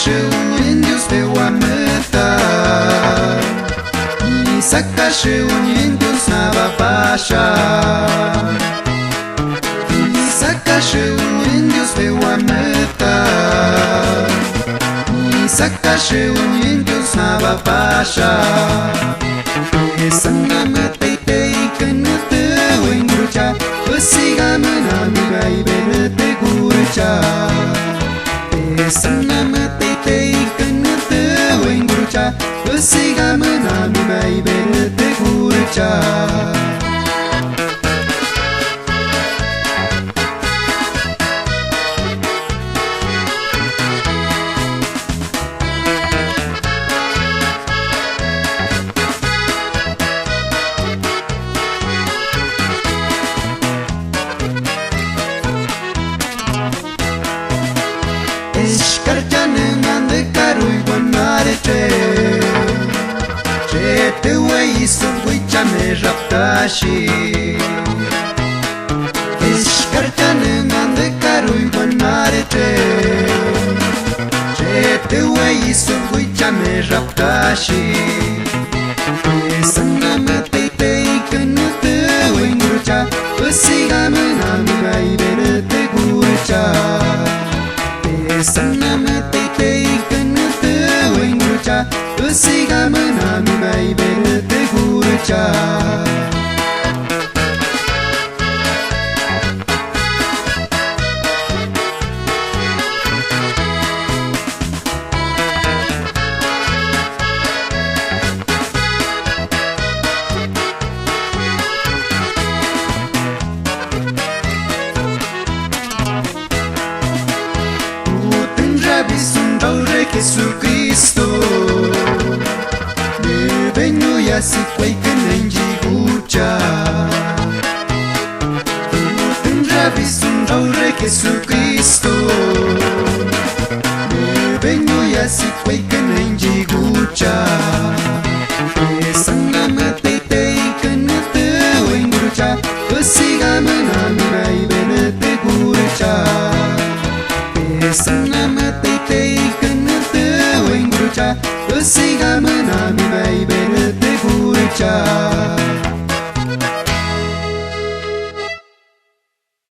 un Dios de Guameta y sacaste un Dios Navapasha y sacaste un Dios de Guameta y sacaste un Dios Navapasha Esana matay kanate wengrucha Usigamana migai benete gurcha Esana matay kanate wengrucha Usigamana migai benete gurcha Escarchanen ande carui guanarete Che te wei sungui chame raptashi Escarchanen ande carui guanarete Che te wei sungui chame raptashi Esana matei tei kanate wengrucha Usigamana migai benete gurcha Esana matay kanate wengrucha Usigamana migai benete gurcha Jesucristo Vengo ya si kway kanenji gucha Tendrá visto un Jesucristo